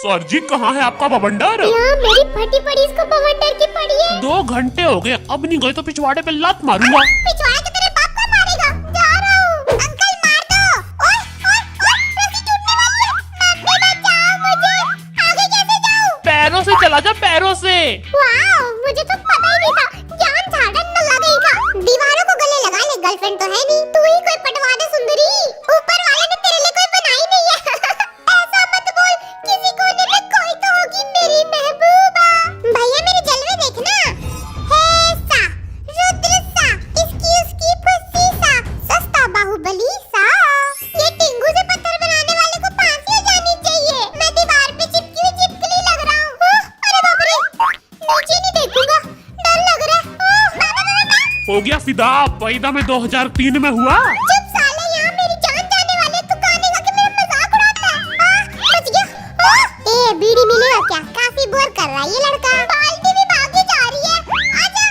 Sir जी कहाँ है आपका बवंडर? यहाँ मेरी फटी पड़ी इसको बवंडर की पड़ी है। 2 घंटे हो गए, अब नहीं गए तो पिछवाड़े पे लात मारूंगा। पिछवाड़े के तेरे बाप को मारेगा। जा रहा हूँ। अंकल मार दो। ओए ओए ओए, रस्सी टूटने वाली है। मम्मी बचाओ मुझे। आगे कैसे जाऊँ? पैरों से चला जा, पैरों से। वाओ, मुझे तो पता ही नहीं था। जान झाड़न न लगेगा। दीवारों को गले लगा ले, गर्लफ्रेंड तो है नहीं। तू ही कोई पटवा दे सुंदरी। ऊपर वाले ने तेरे लिए कोई बनाई नहीं है। ऐसा मत बोल, किसी कोने में कोई तो होगी मेरी महबूबा। भैया मेरे जलवे देखना। हे सा, रुद्र सा, इसकी उसकी फुस्सी सा, सस्ता बाहुबली सा। ये टिंगू से पत्थर बनाने वाले को फांसी हो जानी चाहिए। मैं दीवार पे चिपकी हुई चिपकली लग रहा हूँ। अरे बाप रे, नीचे नहीं देखूंगा, डर लग रहा है। हो गया फिदा, पैदा में 2003 में हुआ। चुप साले, यहाँ मेरी जान जाने वाली है। तू गाने गा के मेरा मजाक उड़ाता है। बच गया। ए बीड़ी मिलेगा क्या? काफी बोर कर रहा है ये लड़का। बाल्टी भी भागी जा रही है। आजा।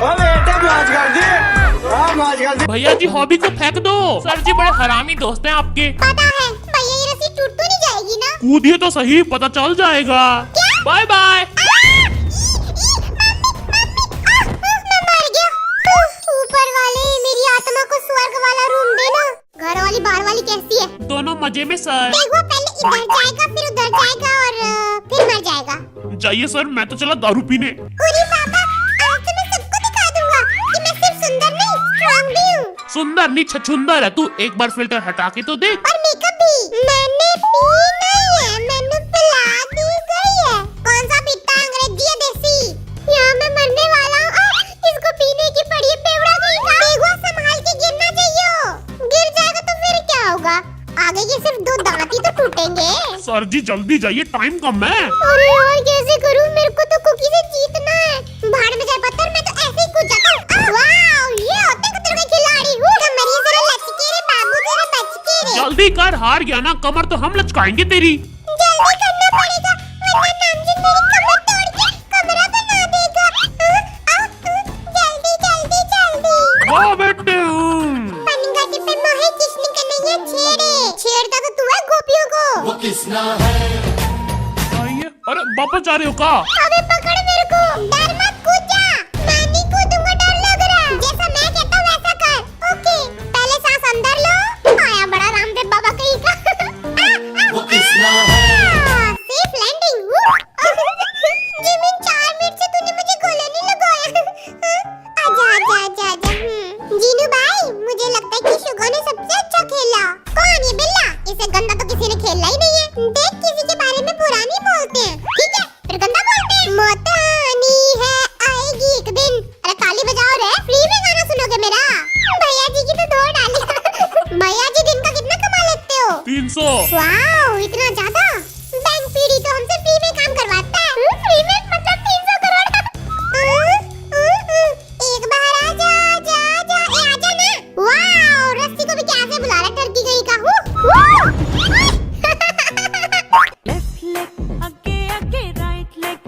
ओ बेटे मौज कर दी, मौज कर दी। भैया जी हॉबी को फेंक दो। सर जी बड़े हरामी दोस्त हैं आपके। पता है भैया, ये रस्सी टूट तो नहीं जाएगी ना? कूदिए तो सही, पता चल जाएगा। Bye bye. मैं मर गया। ऊपर वाले मेरी आत्मा को स्वर्ग वाला रूम देना। घर वाली बाहर वाली कैसी है? दोनों मजे में सर। देखो, पहले इधर जाएगा फिर उधर जाएगा और फिर मर जाएगा। जाइए सर, मैं तो चला दारू पीने। अरे पापा, आज तो मैं सबको दिखा दूंगा कि मैं सिर्फ सुंदर नहीं, स्ट्रॉन्ग भी हूँ। सुंदर नहीं छछुंदर है तू, एक बार फिल्टर हटा के तो देख। और मेकअप भी मैंने पी नहीं है, मैंने पिला दी गई है। कौन सा पीता है, अंग्रेजी या देसी? यहाँ मैं मरने वाला हूँ। इसको पीने की पड़ी है, बेवड़ा कहीं का। देखो, संभाल के गिरना चाहिए। गिर जाएगा तो फिर क्या होगा? आगे के सिर्फ 2 दांत ही तो टूटेंगे। सर जी जल्दी जाइए, टाइम कम है। अरे यार, कैसे करूँ? मेरे को तो कुकी से जीतना है। भाड़ में जाए पत्थर, मैं तो ऐसे ही कूद जाता हूँ। वाओ, ये होते हैं कुत्तों के खिलाड़ी। कमरिए जरा लचके रे बाबू, जरा बच के रे। जल्दी कर, हार गया ना, कमर तो हम लचकाएंगे तेरी। जल्दी करना पड़ेगा, वरना नामजिन मेरी कमर तोड़ के कमरा बना देगा। जल्दी जल्दी जल्दी। वाह बेटे। पनघट पे मोहे किसने कन्हैया छेड़े। छेड़ता तो तू है गोपियों को। वो किसना है? आइए, अरे वापस जा रहे हो का? अबे पकड़ मेरे को। डर मत, कूद जा। मैं नहीं कूदूंगा, डर लग रहा है। जैसा मैं कहता हूँ वैसा कर। ओके, पहले सांस अंदर लो। आया बड़ा रामदेव बाबा कहीं का। वो किसना है? Safe landing. जिमिन, 4 मिनट से तूने मुझे गले नहीं लगाया। आजा आजा आजा आजा। जीनू भाई, मुझे लगता है कि शुगो ने सबसे अच्छा खेला। कौन ये बिल्ला? इसे गंदा तो किसी ने खेला ही नहीं है। देख, किसी के बारे में बुरा नहीं बोलते हैं, ठीक है? फिर गंदा बोलते हैं। मौत आनी है, आएगी एक दिन। अरे ताली बजाओ रे, फ्री में गाना सुनोगे मेरा? भैया जी की तो दौड़ डाली। भैया जी दिन का कितना कमा लेते हो? 300। वाओ, इतना ज्यादा? बैंक पीढ़ी तो हमसे फ्री में काम करवाता है। फ्री में मतलब 300 करोड़। एक बार आजा आजा आजा, ए आजा ना। वाओ, रस्सी को भी कैसे बुला रहा है, टर्की कहीं का। लेफ्ट लेग आगे आगे राइट लेग।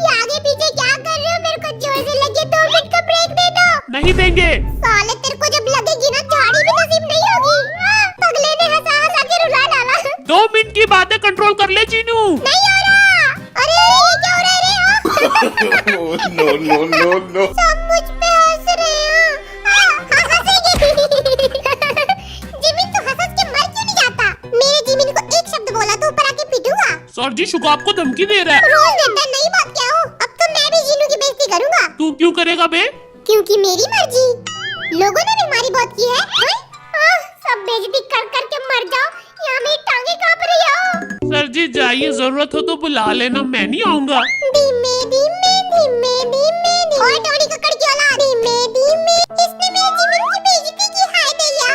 ये आगे पीछे क्या कर रहे हो? मेरे को जोर से लगे, 2 मिनट का ब्रेक दे दो। नहीं देंगे। साले, तेरे को जब लगेगी ना, झाड़ी भी नसीब नहीं होगी। पगले ने हंसा हंसा के रुला डाला। 2 मिनट की बात है, कंट्रोल कर ले चीनू। नहीं हो रहा। अरे ये क्या हो रहा है रे? No no no no. सब मुझ पे हंस रहे हैं। जिमिन, तू हंस हंस के मर क्यों नहीं जाता? मेरे जिमिन को एक शब्द बोला तो ऊपर आके पीटूंगा। सर जी शुगो आपको धमकी दे रहा है। रोज देता नहीं, बात क्या हो? अब तो मैं भी जीनू की बेइज्जती करूंगा। तू क्यों करेगा बे? क्योंकि मेरी मर्जी। लोगों ने भी हमारी बहुत की है। सब बेइज्जती कर कर के मर जाओ। यहाँ मेरी टांगे कांप रही है। सर जी जाइए, जरूरत हो तो बुला लेना, मैं नहीं आऊंगा। धीमे धीमे धीमे धीमे। ओए टोनी कक्कड़ की औलाद, धीमे धीमे। इसने मेरे जिमिन की बेइज्जती की। हाय दैया।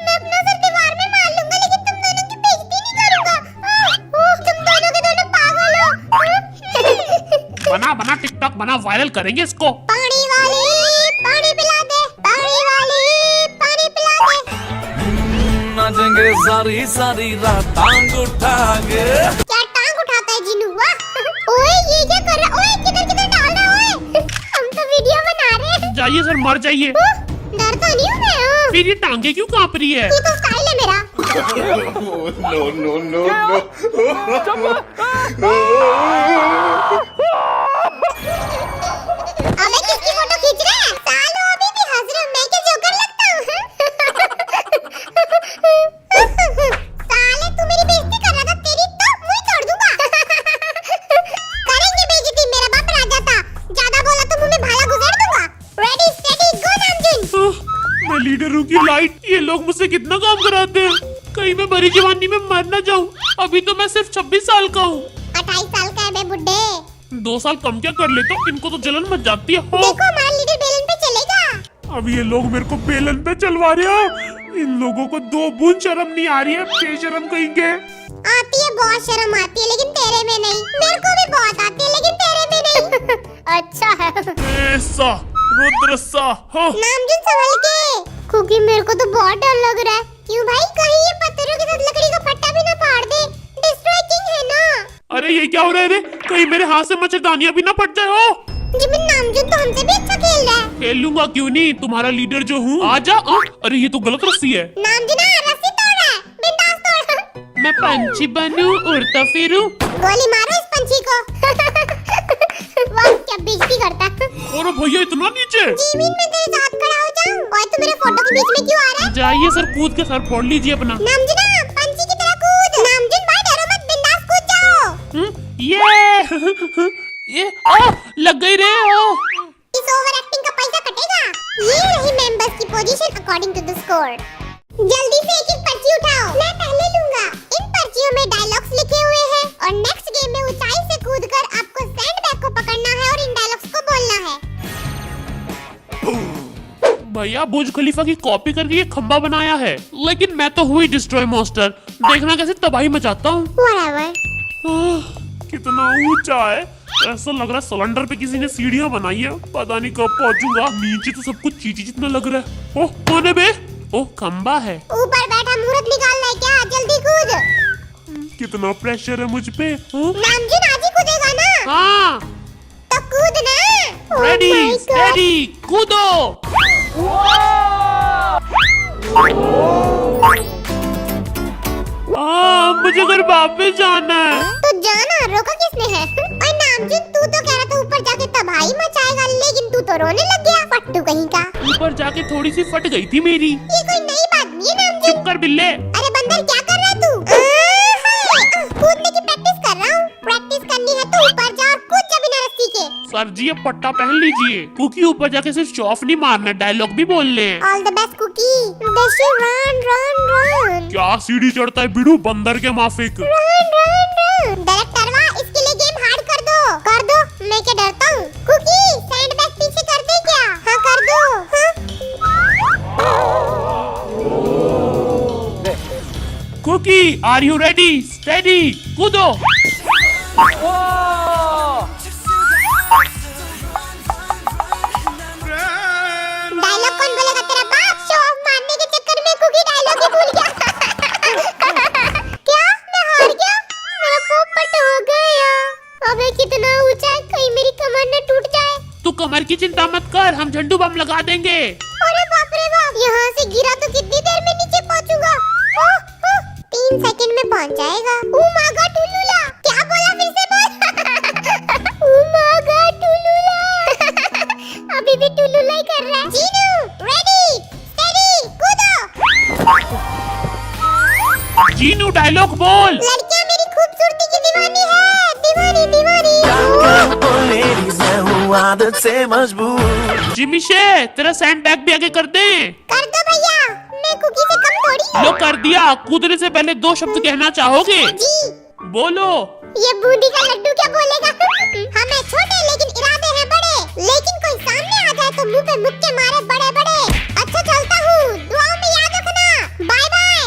मैं अपना सर दीवार में मार लूंगा, लेकिन तुम दोनों की बेइज्जती नहीं करूंगा। तुम दोनों के दोनों पागल हो। बना बना टिकटॉक बना, वायरल करेंगे इसको। पानी वाले पानी पिला दे, पानी वाले पानी पिला दे। नाचेंगे सारी सारी रात टांग उठा के। क्या टांग उठाता है जीनू? वाह। ओए ये क्या कर रहा? ओए किधर किधर डाल रहा है? ओए हम तो वीडियो बना रहे हैं। जाइए सर, मर जाइए। डरता नहीं हूँ मैं। फिर ये टांगे क्यों कांप रही है? ये तो स्टाइल है मेरा। no, no, no, no. अबे किसकी फोटो खींच रहा है? सालो अभी भी हंस रहे हो, मैं क्या जोकर लगता हूँ? साले तू मेरी बेइज्जती कर रहा था, तेरी तो मुंह तोड़ दूंगा। करेंगे बेइज्जती, मेरा बाप राजा था, ज्यादा बोला तो मुंह में भाला गुजर दूंगा। Ready steady go Namjoon. मैं लीडर हूँ की लाइट, ये लोग मुझसे कितना काम कराते हैं। कहीं मैं भरी जवानी में मर न जाऊँ। अभी तो मैं सिर्फ 26 साल का हूँ। 28 साल का है बे बुड्ढे। 2 साल कम क्या कर लेता हूँ, इनको तो जलन मच जाती है। देखो हमारा लीडर बेलन पे चलेगा। अब ये लोग मेरे को बेलन पे चलवा रहे हैं। इन लोगों को 2 बूंद शर्म नहीं आ रही है, बेशरम कहेंगे। आती है, बहुत शर्म आती है, लेकिन तेरे में नहीं। मेरे को भी बहुत आती है, लेकिन तेरे में नहीं। अच्छा है। ऐसा रुद्रसा हाँ। नामजुन संभल के, क्योंकि मेरे को तो बहुत डर लग रहा है। क्यों भाई, कहीं ये पत्थरों के साथ लकड़ी का फट्टा भी ना फाड़ दे। डिस्ट्रॉय किंग है ना। अरे ये क्या हो रहा है रे? कहीं मेरे हाथ से मच्छरदानियां भी ना फट जाए हो। जिमिन नामजुन तो हमसे भी अच्छा खेल रहा है। खेल लूंगा क्यों नहीं, तुम्हारा लीडर जो हूँ। आजा। अरे ये तो गलत रस्सी है। नामजुन रस्सी तोड़ रहा है, बिंदास तोड़। मैं पंछी बनूं, उड़ता फिरूं। गोली मारो इस पंछी को। वाह क्या बेइज्जती करता है। और भैया इतना नीचे। जिमिन में तेरे साथ खड़ा हो जाऊं। और तू मेरे फोटो के बीच में क्यों आ रहा है? जाइए सर, कूद के सर फोड़ लीजिए अपना। नामजुन पंछी की तरह कूद। नामजुन भाई डरो मत, बिंदास कूद जाओ। ये लग गई रे। इस ओवर एक्टिंग का पैसा कटेगा। ये रही मेंबर्स की position according to the score. जल्दी से एक एक पर्ची उठाओ, मैं पहले लूंगा। इन पर्चियों में डायलॉग्स लिखे हुए हैं और नेक्स्ट गेम में ऊंचाई से कूदकर आपको सैंडबैग को पकड़ना है और इन डायलॉग्स को बोलना है। भैया बुर्ज खलीफा की कॉपी करके ये खंबा बनाया है, लेकिन मैं तो हुई डिस्ट्रॉय मॉन्स्टर। देखना कैसे तबाही मचाता हूँ। Whatever। कितना ऊंचा है, ऐसा लग रहा है सिलेंडर पे किसी ने सीढ़ियां बनाई है। पता नहीं कब पहुंचूंगा। नीचे तो सब कुछ चीची जितना लग रहा है। ओह कौन है बे? ओह खंबा है। ऊपर बैठा मुहूर्त निकालना है क्या? जल्दी कूद। कितना प्रेशर है मुझ पे। नामजुन आज ही कूदेगा ना? हाँ तो कूद ना। Oh ready my God। Steady कूदो। मुझे घर वापस जाना है। तो जाना, रोका किसने है? और नामजुन तू तो कह रहा था ऊपर जाके तबाही मचाएगा, लेकिन तू तो रोने लग गया, फट्टू कहीं का। ऊपर जाके थोड़ी सी फट गई थी मेरी। ये कोई नई बात नहीं है नामजुन। चुप कर बिल्ले। अरे बंदर क्या कर रहा है तू? कूदने की प्रैक्टिस कर रहा हूँ। प्रैक्टिस करनी है तो ऊपर जा और कूद जा बिना रस्सी के। सर जी ये पट्टा पहन लीजिए, क्योंकि ऊपर जाके सिर्फ शॉफ नहीं मारना, डायलॉग भी बोलने हैं। All the best Cookie. देशी रन रन रन। क्या सीढ़ी चढ़ता है बिडू बंदर के माफिक। Run run run. डायरेक्टरवा इसके लिए गेम हार्ड कर दो। कर दो, मैं क्या डरता हूँ। कुकी सैंडबैग पीछे कर दे क्या? हाँ कर दो। Cookie are you ready? Steady कूदो। डायलॉग कौन बोलेगा? तेरा बाप। शो ऑफ मारने के चक्कर में कुकी डायलॉग ही भूल गया। क्या मैं हार गया? मेरा पोपट हो गया। अबे कितना ऊंचा है, कहीं मेरी कमर न टूट जाए। तू कमर की चिंता मत कर, हम झंडू बम लगा देंगे। अरे बाप रे बाप, यहाँ से गिरा तो कितनी देर में नीचे पहुँचूंगा? 3 सेकंड में पहुँच जाएगा। ओ माय गॉड टुलुला। क्या बोला, फिर से बोल। ओ माय गॉड टुलुला। अभी भी टुलुला ही कर रहा है। जीनू रेडी स्टेडी कूदो। जीनू डायलॉग बोल। लड़कियाँ मेरी खूबसूरती की दीवानी है, दीवानी दीवानी। लेडीज मैं हूँ आदत से मजबूर। जिमी शे तेरा सैंड बैग भी आगे कर दे। कर दो भैया, मैं कुकी से कम थोड़ी। लो कर दिया। कूदने से पहले 2 शब्द कहना चाहोगे? जी। बोलो। ये बूंदी का लड्डू क्या बोलेगा? हम हैं छोटे लेकिन इरादे हैं बड़े। लेकिन कोई सामने आ जाए तो मुंह पे मुक्के मारे बड़े बड़े। अच्छा चलता हूँ, दुआओं में याद रखना। Bye bye.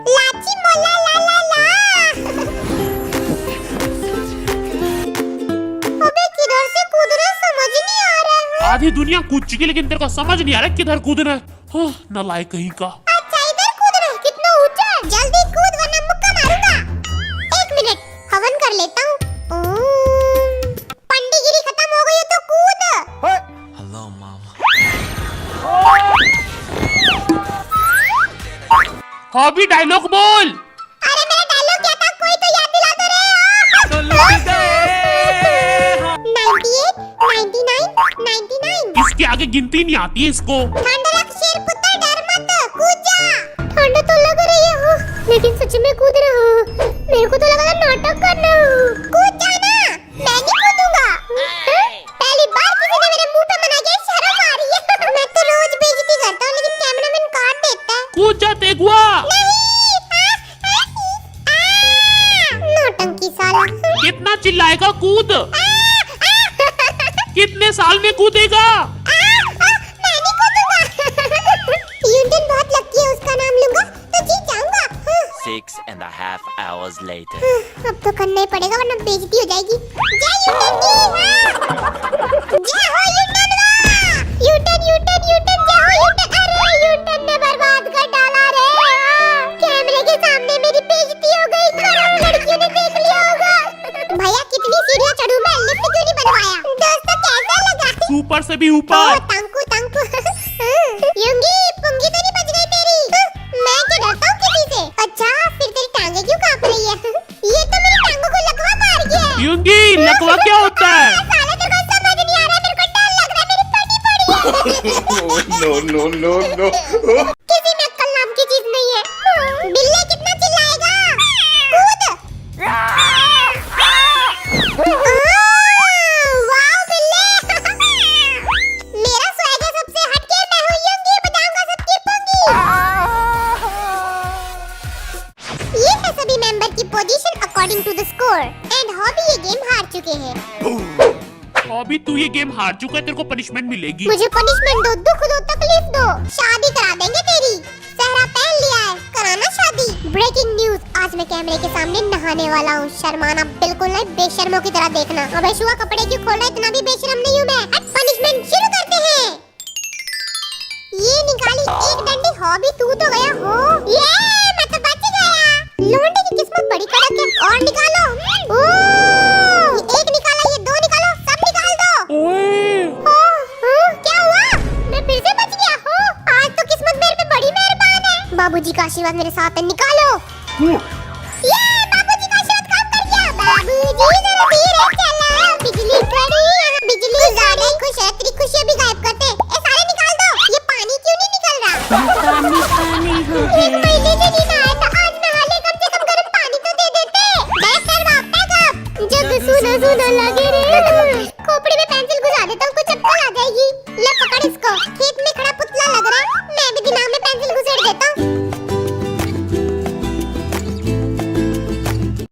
लाची मोला ला ला ला। अबे किधर से कूद रहे समझ नहीं आ रहा है। आधी दुनिया कूद चुकी लेकिन तेरे को समझ नहीं आ रहा किधर कूदना है। नालायक कहीं का। अच्छा इधर कूद रहे, कितना ऊंचा है। जल्दी कूद वरना मुक्का मारूंगा। 1 मिनट हवन कर लेता हूँ। पंडितगिरी खत्म हो गई है तो कूद। हेलो मामा। हॉबी डायलॉग बोल। अरे मेरा डायलॉग क्या था, कोई तो याद दिला दो रे। तो लुट गए 98, 99, 99। इसके आगे गिनती नहीं आती है इसको। ठंड लग शेर पुत्र, डर मत, कूद जा। ठंड तो लग रही है लेकिन सच में कूद रहा हूँ। मेरे को तो लगा था नाटक करना। कूद जाना, मैं नहीं कूदूंगा। पहली बार किसी ने मेरे मुंह पे मना किया, शर्म आ रही है। मैं तो रोज बेइज्जती करता हूँ लेकिन कैमरामैन काट देता है। कूद जा तेगुआ। नौटंकी साला। कितना चिल्लाएगा, कूद। कितने साल में कूदेगा? मैं नहीं कूदूंगा। यूटन बहुत लकी है, उसका नाम लूंगा तो जीत जाऊंगा। 6.5 hours later. अब तो करना ही पड़ेगा वरना बेइज्जती हो जाएगी। जय यूटन की। जय हो यूटन वाह। यूटन यूटन यूटन जय हो यूटन। अरे यूटन ने बर्बाद कर डाला रे। कैमरे के सामने मेरी बेइज्जती हो गई। खराब लड़कियों ने देख लिया होगा। भैया कितनी सीढ़ियां चढ़ूं मैं, लिफ्ट क्यों नहीं बनवाया? दोस्तों कैसा लगा? सुपर से भी ओ ऊपर। तंकु तंकु। युंगी पुंगी तो नहीं बच गई तेरी? मैं क्या डरता हूँ किसी से? अच्छा फिर तेरी टांगे क्यों कांप रही है? ये तो मेरी टांगों को लकवा मार गया है। युंगी लकवा क्या होता है? साले तेरे को समझ नहीं आ रहा, मेरे को डर लग रहा है, मेरी फटी पड़ी है। No, no, no, no. किसी में अक्ल नाम की चीज नहीं है। बिल्ले कितना चिल्लाएगा? कूद। वाह बिल्ले। मेरा स्वैग है सबसे हटके, मैं हूँ युंगी, बजाऊंगा सबकी पुंगी। ये है सभी मेंबर की position according to the score and hobby ये गेम हार चुके हैं। अभी तू ये गेम हार चुका है, तेरे को पनिशमेंट मिलेगी। मुझे पनिशमेंट दो, दुख दो, तकलीफ दो, शादी करा देंगे तेरी। सहरा पहन लिया है, कराना शादी। ब्रेकिंग न्यूज, आज मैं कैमरे के सामने नहाने वाला हूँ। शर्माना बिल्कुल नहीं, बेशर्मों की तरह देखना। अबे शुआ कपड़े क्यों खोल रहा है? इतना भी बेशर्म नहीं हूँ मैं। पनिशमेंट शुरू करते हैं। ये निकाली एक डंडी। हॉबी तू तो गया हो। ये मैं तो बच गया। लौंडे की किस्मत बड़ी कड़क है। और निकालो। ओह, एक निकाला, ये दो निकालो, सब निकाल दो। ओए क्या हुआ? मैं फिर से बच गया हूँ। आज तो किस्मत मेरे पे बड़ी मेहरबान है। बाबूजी का आशीर्वाद मेरे साथ है, निकालो। ये बाबूजी का आशीर्वाद काम कर गया। बाबूजी जरा धीरे चला, बिजली पड़ी। बिजली ज्यादा खुश है, तेरी खुशियाँ भी गायब करते। ए सारे निकाल दो। ये पानी क्यों नहीं निकल रहा? एक महीने से नहीं नहाया था, आज नहा ले। कम से कम गर्म पानी तो दे देते। बैठ कर वापस अब। जग सुना सुना लगे